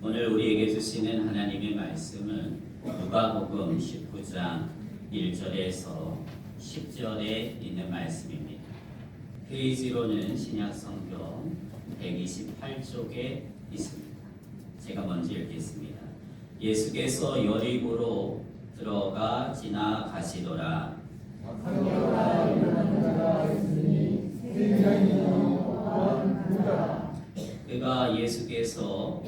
오늘 우리에게 주시는 하나님의 말씀은 누가복음 19장 1절에서 10절에 있는 말씀입니다. 페이지로는 신약성경 128쪽에 있습니다. 제가 먼저 읽겠습니다. 예수께서 여리고로 들어가 지나가시더라. 그가 예수께서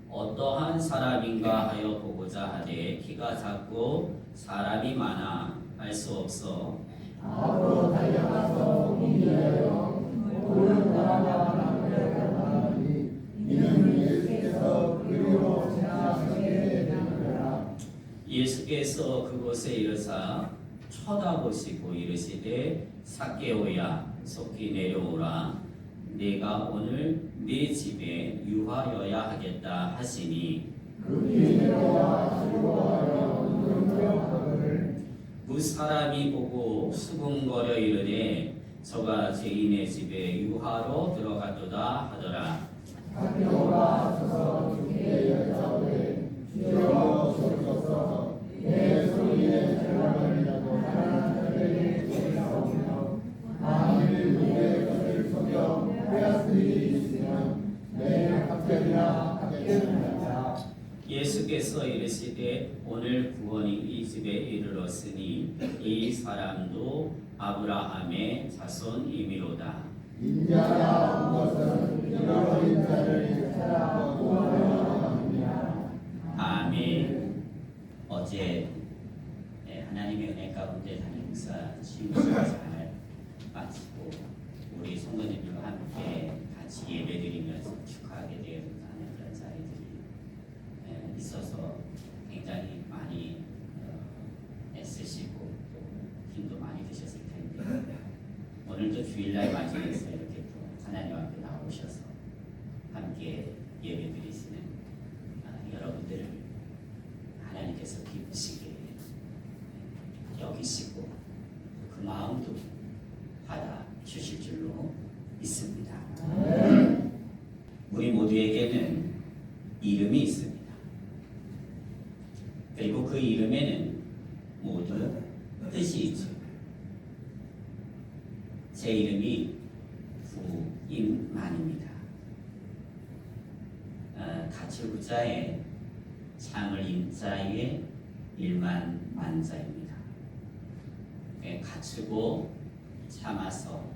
어떠한 사람인가 하여 보고자 하되 키가 작고 사람이 많아 알 수 없어 앞으로 달려가서 이기하여 오른 나라가 나무에 이는 예수께서 그리로 지나가시게 되느니라. 예수께서 그곳에 이르사 쳐다보시고 이르시되 삭개오야 속히 내려오라 내가 오늘 네 집에 유하여야 하겠다 하시니 급히 내려와 즐거워하여 눈물하거늘 그 사람이 보고 수군거려 이르되 저가 죄인의 집에 유하로 들어갔도다 하더라. 삭개오가 서서 주께 여짜오되 주여 주옵소서 내 소리에 들어가리라도 하는 자들에게 주시옵소서. 만일 누구의 것을 속여 빼앗을 일이 있으면 내일 갑절이나 하겠느니라. 예수께서 이르시되 오늘 구원이 이 집에 이르렀으니 이 사람도 아브라함의 자손이미로다. 인자가 온 것은 잃어버린 자를 찾아 구원하려 함이라. 아멘. 어제 하나님의 은혜 가운데 담임사 취임식을 잘 마치고 우리 성도님들과 함께 같이 예배드리면서 축하하게 되었다는 그런 자리들이 있어서 굉장히 많이 애쓰시고 또 힘도 많이 드셨을 텐데 오늘도 주일날 맞이해서 이렇게 또 하나님 앞에 나오셔서 함께 예배드리시는 여러분들을 하나님께서 기쁘시게 여기시고 그 마음도 받아 주실 줄로 믿습니다. 우리 모두에게는 이름이 있습니다. 그리고 그 이름에는 모두 뜻이 있죠. 제 이름이 부임만입니다. 가출구자에 창을 임자에 일만 만자입니다. 갖추고 참아서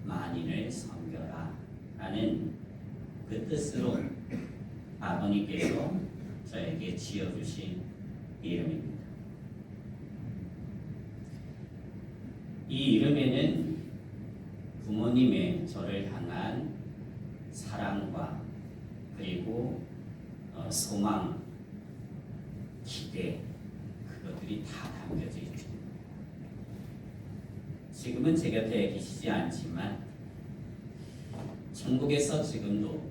만인을 섬겨라 라는 그 뜻으로 아버님께서 저에게 지어주신 이름입니다. 이 이름에는 부모님의 저를 향한 사랑과 그리고 소망, 기대 그것들이 다 담겨져 있죠. 지금은 제 곁에 계시지 않지만 천국에서 지금도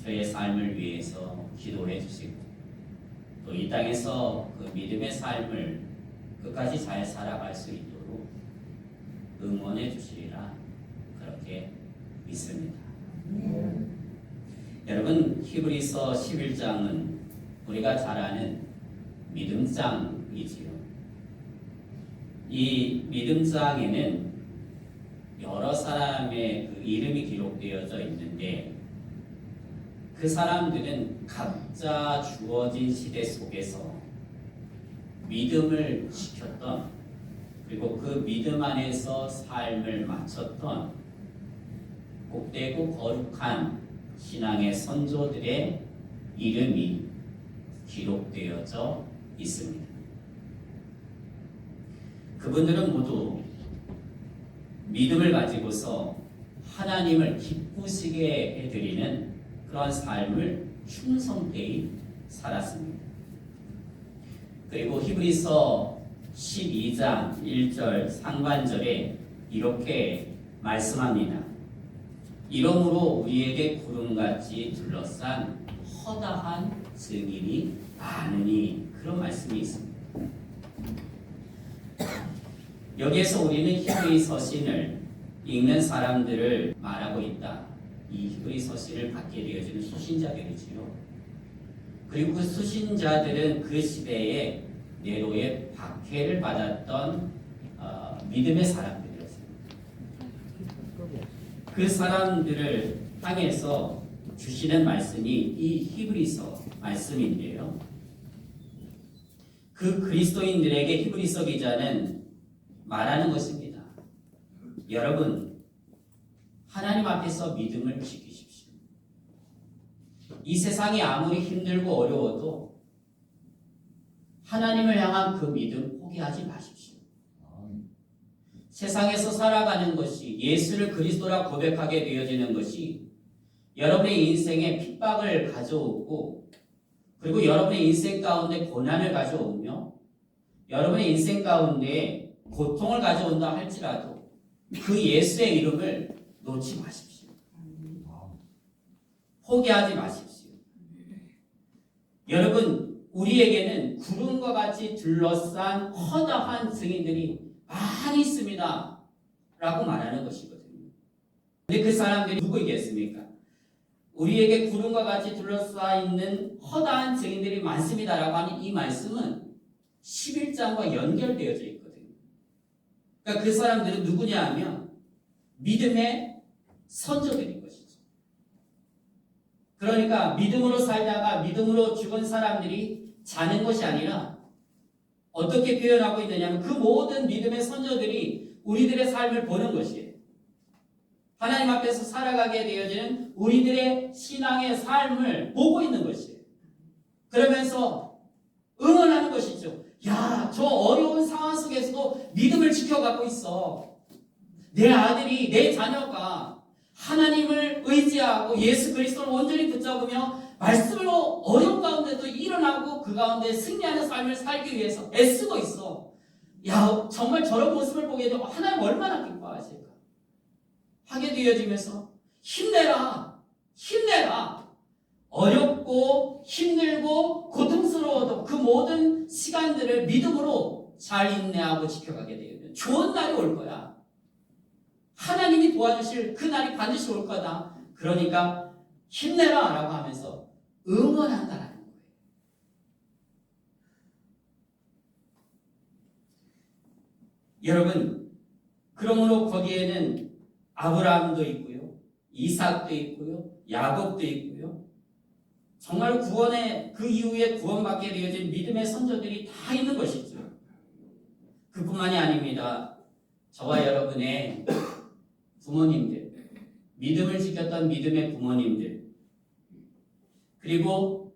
저의 삶을 위해서 기도해 주시고 또 이 땅에서 그 믿음의 삶을 끝까지 잘 살아갈 수 있도록 응원해 주시리라 그렇게 믿습니다. 여러분 히브리서 11장은 우리가 잘 아는 믿음장이지요. 이 믿음장에는 여러 사람의 그 이름이 기록되어져 있는데 그 사람들은 각자 주어진 시대 속에서 믿음을 지켰던 그리고 그 믿음 안에서 삶을 마쳤던 복되고 거룩한 신앙의 선조들의 이름이 기록되어져 있습니다. 그분들은 모두 믿음을 가지고서 하나님을 기쁘시게 해드리는 그런 삶을 충성되이 살았습니다. 그리고 히브리서 12장 1절 상반절에 이렇게 말씀합니다. 이러므로 우리에게 구름같이 둘러싼 허다한 증인이 많으니 그런 말씀이 있습니다. 여기에서 우리는 히브리 서신을 읽는 사람들을 말하고 있다. 이 히브리 서신을 받게 되어지는 수신자들이지요. 그리고 그 수신자들은 그 시대에 네로의 박해를 받았던 믿음의 사람들이었습니다. 그 사람들을 향해서 주시는 말씀이 이 히브리서 말씀인데요. 그 그리스도인들에게 히브리서 기자는 말하는 것입니다. 여러분, 하나님 앞에서 믿음을 지키십시오. 이 세상이 아무리 힘들고 어려워도 하나님을 향한 그 믿음 포기하지 마십시오. 세상에서 살아가는 것이, 예수를 그리스도라 고백하게 되어지는 것이 여러분의 인생에 핍박을 가져오고, 그리고 여러분의 인생 가운데 고난을 가져오며 여러분의 인생 가운데 고통을 가져온다 할지라도 그 예수의 이름을 놓지 마십시오. 포기하지 마십시오. 여러분, 우리에게는 구름과 같이 둘러싼 허다한 증인들이 많이 있습니다 라고 말하는 것이거든요. 근데 그 사람들이 누구이겠습니까? 우리에게 구름과 같이 둘러싸 있는 허다한 증인들이 많습니다 라고 하는 이 말씀은 11장과 연결되어져 있거든요. 그러니까 그 사람들은 누구냐 하면 믿음의 선조들인 것이죠. 그러니까 믿음으로 살다가 믿음으로 죽은 사람들이 자는 것이 아니라 어떻게 표현하고 있느냐면 그 모든 믿음의 선조들이 우리들의 삶을 보는 것이에요. 하나님 앞에서 살아가게 되어지는 우리들의 신앙의 삶을 보고 있는 것이에요. 그러면서 응원하는 것이죠. 야, 저 어려운 상황 속에서도 믿음을 지켜가고 있어. 내 아들이, 내 자녀가 하나님을 의지하고 예수 그리스도를 온전히 붙잡으며 말씀으로 어려운 가운데도 일어나고 그 가운데 승리하는 삶을 살기 위해서 애쓰고 있어. 야, 정말 저런 모습을 보게 되면 하나님 얼마나 기뻐하실까 하게 되어지면서 힘내라, 힘내라. 어렵고 힘들고 고통스러워도 그 모든 시간들을 믿음으로 잘 인내하고 지켜가게 되면 좋은 날이 올 거야. 하나님이 도와주실 그 날이 반드시 올 거다. 그러니까 힘내라 라고 하면서 응원한다라는 거예요. 여러분, 그러므로 거기에는 아브라함도 있고요, 이삭도 있고요, 야곱도 있고요. 정말 구원의 그 이후에 구원받게 되어진 믿음의 선조들이 다 있는 것이죠. 그뿐만이 아닙니다. 저와 여러분의 부모님들, 믿음을 지켰던 믿음의 부모님들, 그리고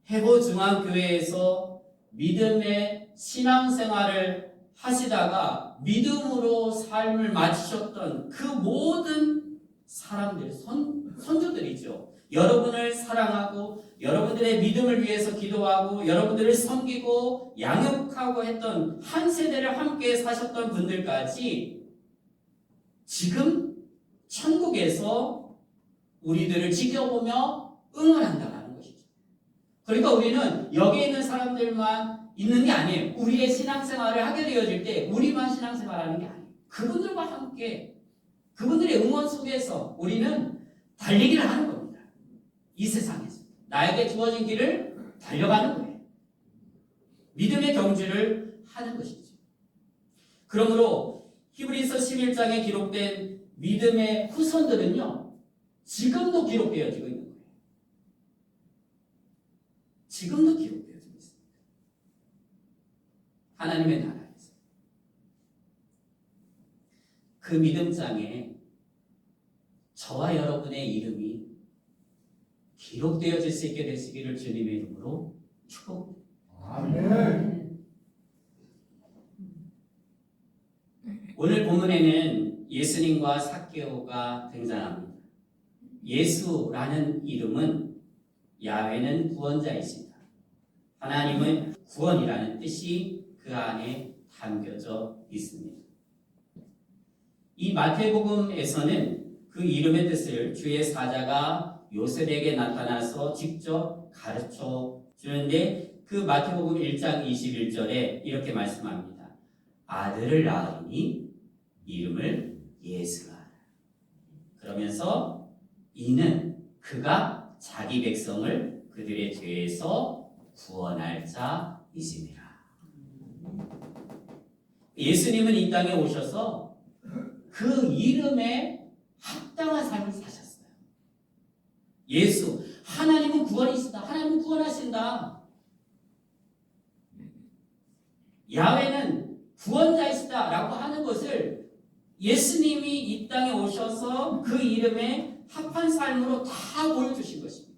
해보중앙교회에서 믿음의 신앙생활을 하시다가 믿음으로 삶을 마치셨던 그 모든 사람들, 선조들이죠. 여러분을 사랑하고 여러분들의 믿음을 위해서 기도하고 여러분들을 섬기고 양육하고 했던 한 세대를 함께 사셨던 분들까지 지금 천국에서 우리들을 지켜보며 응원한다는 것이죠. 그러니까 우리는 여기에 있는 사람들만 있는 게 아니에요. 우리의 신앙생활을 하게 되어질 때 우리만 신앙생활하는 게 아니에요. 그분들과 함께 그분들의 응원 속에서 우리는 달리기를 하는 겁니다. 이 세상에서 나에게 주어진 길을 달려가는 거예요. 믿음의 경주를 하는 것이죠. 그러므로 히브리서 11장에 기록된 믿음의 후손들은요, 지금도 기록되어지고 있는 거예요. 지금도 기록되어지고 있습니다. 하나님의 나라에서. 그 믿음장에 저와 여러분의 이름이 기록되어질 수 있게 되시기를 주님의 이름으로 축복합니다. 아멘. 오늘 본문에는 예수님과 삭개오가 등장합니다. 예수라는 이름은 야훼는 구원자이십니다. 하나님은 구원이라는 뜻이 그 안에 담겨져 있습니다. 이 마태복음에서는 그 이름의 뜻을 주의 사자가 요셉에게 나타나서 직접 가르쳐 주는데 그 마태복음 1장 21절에 이렇게 말씀합니다. 아들을 낳으니 이름을 예수라. 그러면서 이는 그가 자기 백성을 그들의 죄에서 구원할 자이시니라. 예수님은 이 땅에 오셔서 그 이름에 합당한 삶을 사셨어요. 예수, 하나님은 구원이시다. 하나님은 구원하신다. 야훼는 구원자이시다 라고 하는 것을 예수님이 이 땅에 오셔서 그 이름에 합한 삶으로 다 보여주신 것입니다.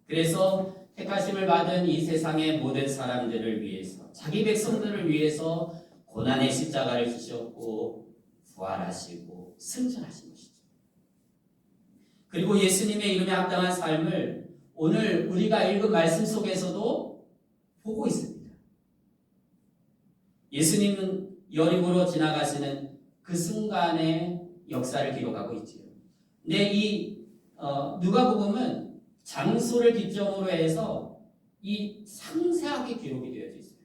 그래서 택하심을 받은 이 세상의 모든 사람들을 위해서, 자기 백성들을 위해서 고난의 십자가를 지셨고 부활하시고 승천하신 것이죠. 그리고 예수님의 이름에 합당한 삶을 오늘 우리가 읽은 말씀 속에서도 보고 있습니다. 예수님은 여리고로 지나가시는 그 순간의 역사를 기록하고 있지요. 근데 이 누가복음은 장소를 기점으로 해서 이 상세하게 기록이 되어져 있어요.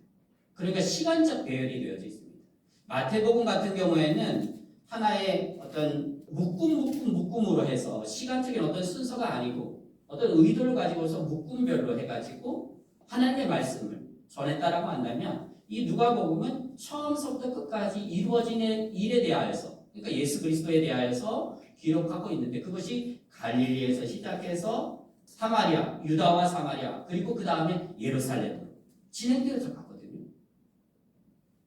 그러니까 시간적 배열이 되어져 있습니다. 마태복음 같은 경우에는 하나의 어떤 묶음으로 해서 시간적인 어떤 순서가 아니고 어떤 의도를 가지고서 묶음별로 해가지고 하나님의 말씀을 전했다라고 한다면 이 누가복음은 처음부터 끝까지 이루어진 일에 대하여서, 그러니까 예수 그리스도에 대하여서 기록하고 있는데 그것이 갈릴리에서 시작해서 사마리아, 유다와 사마리아, 그리고 그 다음에 예루살렘으로 진행되어져 갔거든요.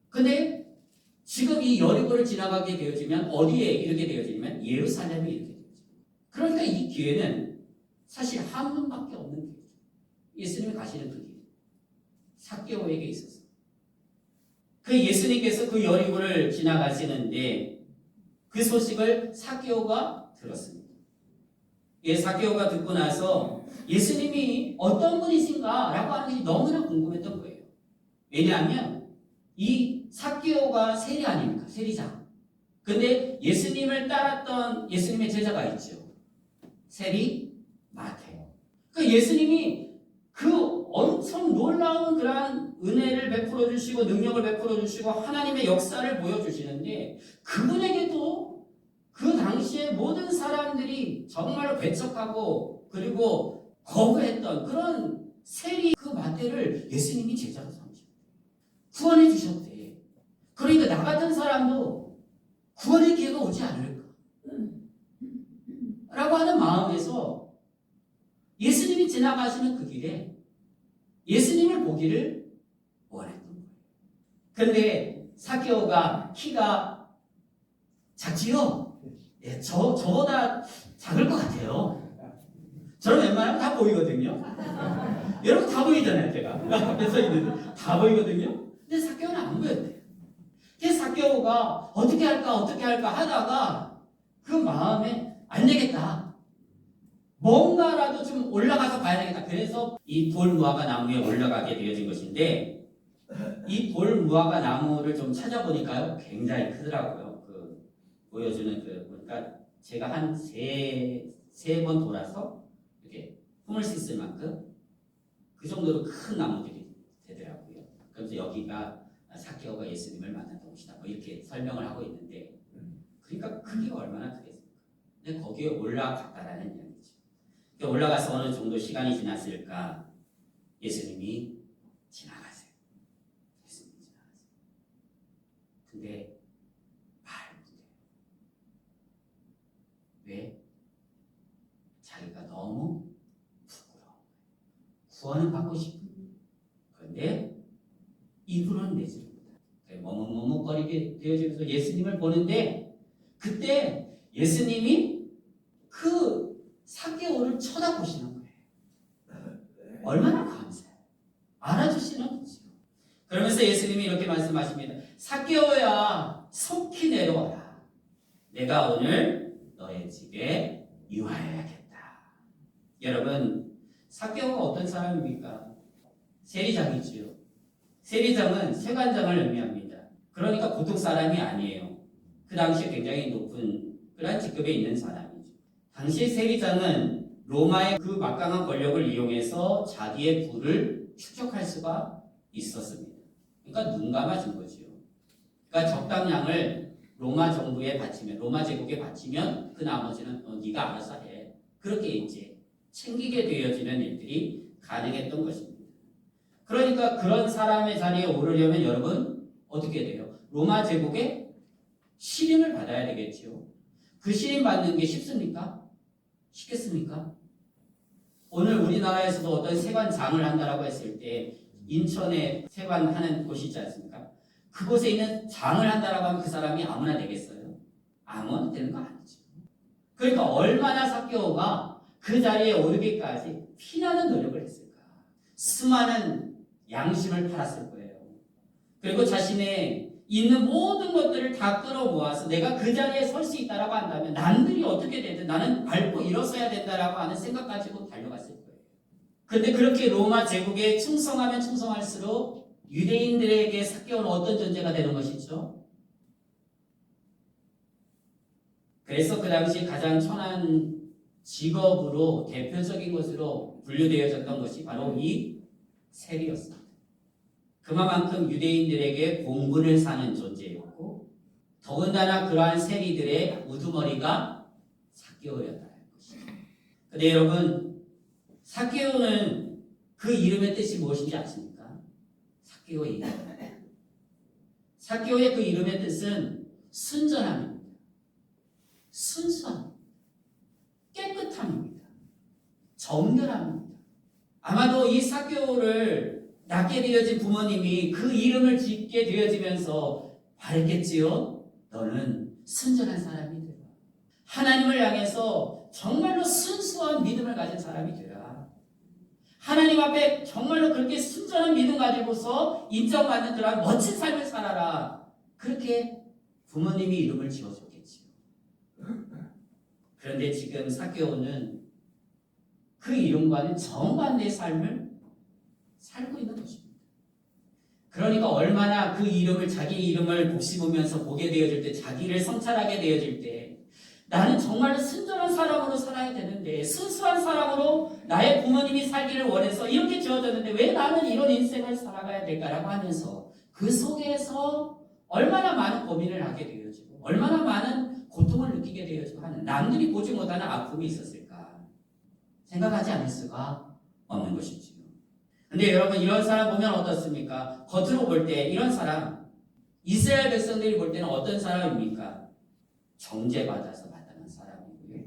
근데 지금 이 여리고를 지나가게 되어지면 어디에 이르게 되어지면 예루살렘에 이르게 되어집니다. 그러니까 이 기회는 사실 한 분밖에 없는 기회죠. 예수님이 가시는 그 길. 삭개오에게 있어서. 그 예수님께서 그 여리고를 지나가시는데 그 소식을 삭개오가 들었습니다. 예, 삭개오가 듣고 나서 예수님이 어떤 분이신가라고 하는 것이 너무나 궁금했던 거예요. 왜냐하면 이 삭개오가 세리 아닙니까? 세리장. 근데 예수님을 따랐던 예수님의 제자가 있죠. 세리 마태오. 그 예수님이 그 엄청 놀라운 그러한 은혜를 베풀어 주시고 능력을 베풀어 주시고 하나님의 역사를 보여주시는데 그분에게도 그 당시에 모든 사람들이 정말로 배척하고 그리고 거부했던 그런 세리 그 마태를 예수님이 제자로 삼으셨대. 구원해 주셨대. 그러니까 나 같은 사람도 구원의 기회가 오지 않을까 라고 하는 마음에서 예수님이 지나가시는 그 길에 예수님을 보기를 원했던 거예요. 그런데 삭개오가 키가 작지요? 예, 저보다 작을 것 같아요. 저는 웬만하면 다 보이거든요. 여러분 다 보이잖아요, 제가. 앞에 서 있는데 다 보이거든요. 근데 삭개오는 안 보였대요. 그래서 삭개오가 어떻게 할까 하다가 그 마음에 안 되겠다. 뭔가라도 좀 올라가서 봐야 되겠다. 그래서 이 돌무화과 나무에 올라가게 되어진 것인데 이 돌무화과 나무를 좀 찾아보니까요 굉장히 크더라고요. 그 보여주는 그러니까 제가 한 세 번 돌아서 이렇게 품을 수 있을 만큼 그 정도로 큰 나무들이 되더라고요. 그래서 여기가 삭개오가 예수님을 만났던 곳이다. 뭐 이렇게 설명을 하고 있는데 그러니까 크기가 얼마나 크겠습니까? 근데 거기에 올라갔다라는 이야기죠. 올라가서 어느 정도 시간이 지났을까 예수님이 지나가세요. 예수님이 지나가세요. 근데 말 못해요. 왜? 자기가 너무 부끄러워. 구원은 받고 싶은. 그런데 입으로는 내지 못해요. 머뭇머뭇거리게 되어지면서 예수님을 보는데 그때 예수님이 그 삭개오를 쳐다보시는 거예요. 얼마나 감사해요. 알아주시는 거죠. 그러면서 예수님이 이렇게 말씀하십니다. 삭개오야, 속히 내려와라. 내가 오늘 너의 집에 유하여야겠다. 여러분, 삭개오가 어떤 사람입니까? 세리장이지요. 세리장은 세관장을 의미합니다. 그러니까 보통 사람이 아니에요. 그 당시에 굉장히 높은 그러한 직급에 있는 사람이죠. 당시 세리장은 로마의 그 막강한 권력을 이용해서 자기의 부를 축적할 수가 있었습니다. 그러니까 눈 감아준 거지요. 그러니까 적당량을 로마 정부에 바치면, 로마 제국에 바치면 그 나머지는 네가 알아서 해. 그렇게 이제 챙기게 되어지는 일들이 가능했던 것입니다. 그러니까 그런 사람의 자리에 오르려면 여러분 어떻게 돼요? 로마 제국의 신임을 받아야 되겠지요. 그 신임 받는 게 쉽습니까? 쉽겠습니까? 오늘 우리나라에서도 어떤 세관장을 한다라고 했을 때 인천에 세관하는 곳이 있지 않습니까? 그곳에 있는 장을 한다라고 하면 그 사람이 아무나 되겠어요? 아무나 되는 거 아니죠. 그러니까 얼마나 삭개오가 그 자리에 오르기까지 피나는 노력을 했을까? 수많은 양심을 팔았을 거예요. 그리고 자신의 있는 모든 것들을 다 끌어모아서 내가 그 자리에 설 수 있다라고 한다면 남들이 어떻게 되든 나는 밟고 일어서야 된다라고 하는 생각 가지고 달려갔을 거예요. 그런데 그렇게 로마 제국에 충성하면 충성할수록 유대인들에게 삭개오는 어떤 존재가 되는 것이죠? 그래서 그 당시 가장 천한 직업으로 대표적인 것으로 분류되어졌던 것이 바로 이 세리였습니다. 그만큼 유대인들에게 공분을 사는 존재였고 더군다나 그러한 세리들의 우두머리가 삭개오였다는 것입니다. 그런데 여러분 삭개오는 그 이름의 뜻이 무엇인지 아십니까? 삭개오의 이름. 삭개오의 그 이름의 뜻은 순전함입니다. 순수함, 깨끗함입니다. 정결함입니다. 아마도 이 삭개오를 낳게 되어진 부모님이 그 이름을 짓게 되어지면서 말했겠지요. 너는 순전한 사람이 되라. 하나님을 향해서 정말로 순수한 믿음을 가진 사람이 되라. 하나님 앞에 정말로 그렇게 순전한 믿음 가지고서 인정받는 그러한 멋진 삶을 살아라. 그렇게 부모님이 이름을 지어줬겠지요. 그런데 지금 삭개오는 그 이름과는 정반대의 삶을 살고 있는 것입니다. 그러니까 얼마나 그 이름을 자기 이름을 곱씹으면서 보게 되어질 때 자기를 성찰하게 되어질 때 나는 정말로 순전한 사람으로 살아야 되는데 순수한 사람으로 나의 부모님이 살기를 원해서 이렇게 지어졌는데 왜 나는 이런 인생을 살아가야 될까라고 하면서 그 속에서 얼마나 많은 고민을 하게 되어지고 얼마나 많은 고통을 느끼게 되어지고 하는 남들이 보지 못하는 아픔이 있었을까 생각하지 않을 수가 없는 것이지요. 근데 여러분 이런 사람 보면 어떻습니까? 겉으로 볼 때 이런 사람 이스라엘 백성들이 볼 때는 어떤 사람입니까? 정죄받아서 마땅한 사람이고요.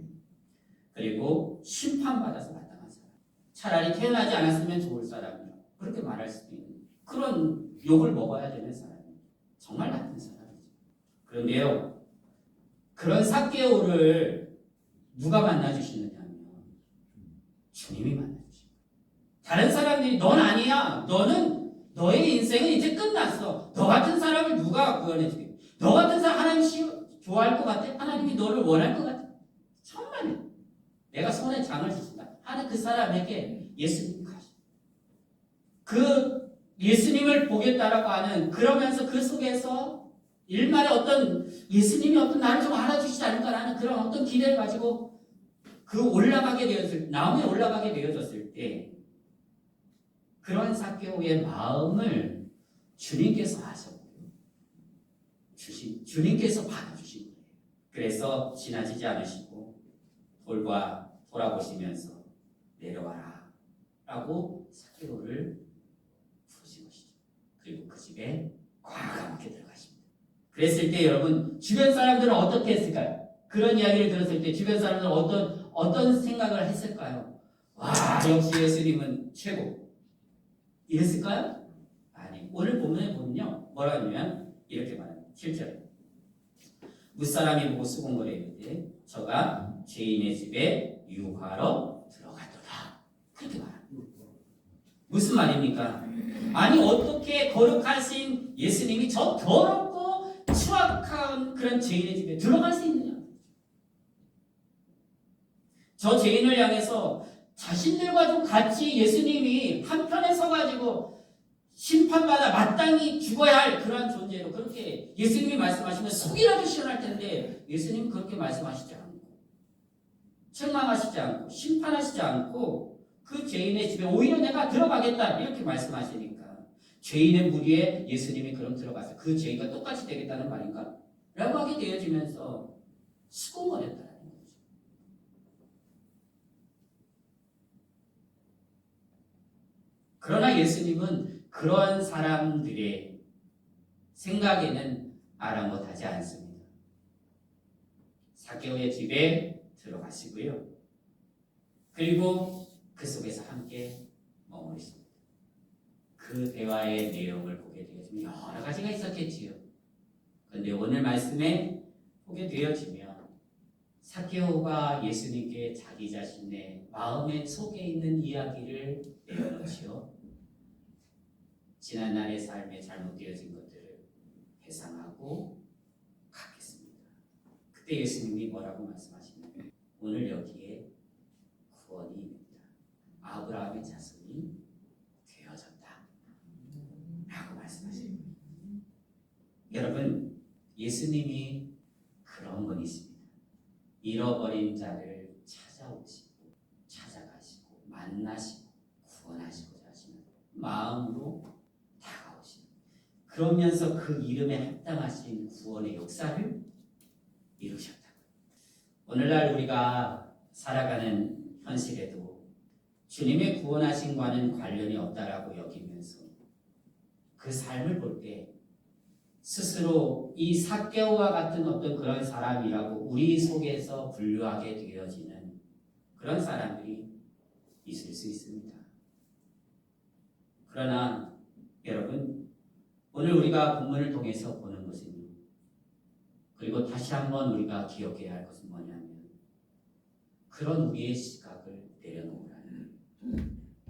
그리고 심판받아서 마땅한 사람. 차라리 태어나지 않았으면 좋을 사람이요. 그렇게 말할 수도 있는 그런 욕을 먹어야 되는 사람이에요. 정말 나쁜 사람이죠. 그런데요. 그런 삭개오를 누가 만나주시느냐면 주님이 만나주십니다. 다른 사람들이 넌 아니야. 너의 인생은 이제 끝났어. 너 같은 사람을 누가 구원해주게? 너 같은 사람 하나님 좋아할 것 같아? 하나님이 너를 원할 것 같아? 정말 내가 손에 장을 줬습니다. 하는 그 사람에게 예수님이 가시. 그 예수님을 보겠다라고 하는 그러면서 그 속에서 일말의 어떤 예수님이 어떤 나를 좀 알아주시지 않을까라는 그런 어떤 기대를 가지고 그 올라가게 되었을 나무에 올라가게 되어졌을 때 그런 삭개오의 마음을 주님께서 아셨고요. 주님께서 받아주신 거예요. 그래서 지나치지 않으시고 돌아보시면서 내려와라 라고 삭개오를 부르신 것이죠. 그리고 그 집에 과감하게 들어가십니다. 그랬을 때 여러분 주변 사람들은 어떻게 했을까요? 그런 이야기를 들었을 때 주변 사람들은 어떤 생각을 했을까요? 와 역시 예수님은 최고 이랬을까요? 아니 오늘 본문에 보면요 뭐라 하냐면 이렇게 말합니다. 7절 무사람이 보고 수군거려 이르되 저가 죄인의 집에 유하러 들어가더라 그렇게 말합니다. 무슨 말입니까? 아니 어떻게 거룩하신 예수님이 저 더럽고 추악한 그런 죄인의 집에 들어갈 수 있느냐? 저 죄인을 향해서 자신들과 좀 같이 예수님이 한편에 서가지고 심판받아 마땅히 죽어야 할 그러한 존재로 그렇게 예수님이 말씀하시면 속이라도 시원할 텐데 예수님은 그렇게 말씀하시지 않고 책망하시지 않고 심판하시지 않고 그 죄인의 집에 오히려 내가 들어가겠다 이렇게 말씀하시니까 죄인의 무리에 예수님이 그럼 들어가서 그 죄인과 똑같이 되겠다는 말인가? 라고 하게 되어지면서 수군거렸다. 그러나 예수님은 그런 사람들의 생각에는 아랑곳하지 않습니다. 삭개오의 집에 들어가시고요. 그리고 그 속에서 함께 머무르십니다. 그 대화의 내용을 보게 되어지면 여러 가지가 있었겠지요. 그런데 오늘 말씀에 보게 되어지면 삭개오가 예수님께 자기 자신의 마음의 속에 있는 이야기를 내어놓지요. 지난날의 삶에 잘못되어진 것들을 회상하고 가겠습니다. 그때 예수님이 뭐라고 말씀하시냐면 오늘 여기에 구원이 있다. 아브라함의 자손이 되어졌다. 라고 말씀하십니다. 여러분, 예수님이 그런 분이십니다. 잃어버린 자를 찾아오시고 찾아가시고 만나시고 구원하시고자 하시는 마음으로 다가오십니다. 그러면서 그 이름에 합당하신 구원의 역사를 이루셨다. 오늘날 우리가 살아가는 현실에도 주님의 구원하심과는 관련이 없다라고 여기면서 그 삶을 볼 때 스스로 이 삭개오와 같은 어떤 그런 사람이라고 우리 속에서 분류하게 되어지는 그런 사람들이 있을 수 있습니다. 그러나 여러분, 오늘 우리가 본문을 통해서 보는 것은요, 그리고 다시 한번 우리가 기억해야 할 것은 뭐냐면 그런 우리의 시각을 내려놓으라는,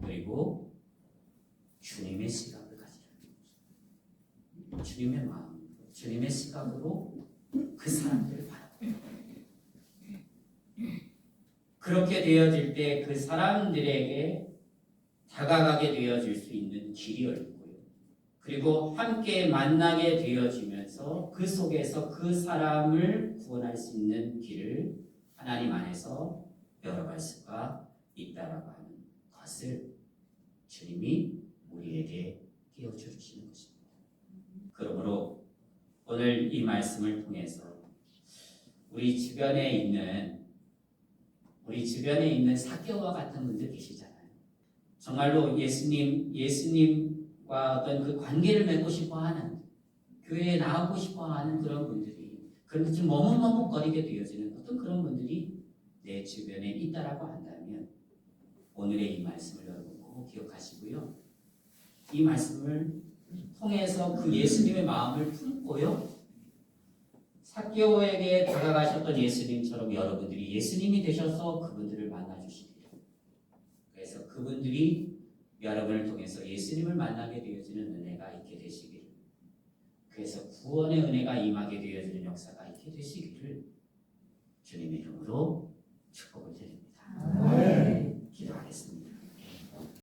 그리고 주님의 시각을 가지라는 거죠. 주님의 마음, 주님의 시각으로 그 사람들을 바라보는 거예요. 그렇게 되어질 때 그 사람들에게 다가가게 되어질 수 있는 길이 열리고요. 그리고 함께 만나게 되어지면서 그 속에서 그 사람을 구원할 수 있는 길을 하나님 안에서 열어갈 수가 있다라고 하는 것을 주님이 우리에게 깨우쳐 주시는 것입니다. 그러므로 오늘 이 말씀을 통해서 우리 주변에 있는 삭개오와 같은 분들 계시잖아요. 정말로 예수님과 어떤 그 관계를 맺고 싶어하는, 교회에 나오고 싶어하는 그런 분들이, 그런데 좀 머뭇머뭇거리게 되어지는 어떤 그런 분들이 내 주변에 있다라고 한다면 오늘의 이 말씀을 여러분 꼭 기억하시고요. 이 말씀을 통해서 그 예수님의 마음을 품고요. 삭개오에게 다가가셨던 예수님처럼 여러분들이 예수님이 되셔서 그분들을 만나주시기를, 그래서 그분들이 여러분을 통해서 예수님을 만나게 되어지는 은혜가 있게 되시기를, 그래서 구원의 은혜가 임하게 되어지는 역사가 있게 되시기를 주님의 이름으로 축복을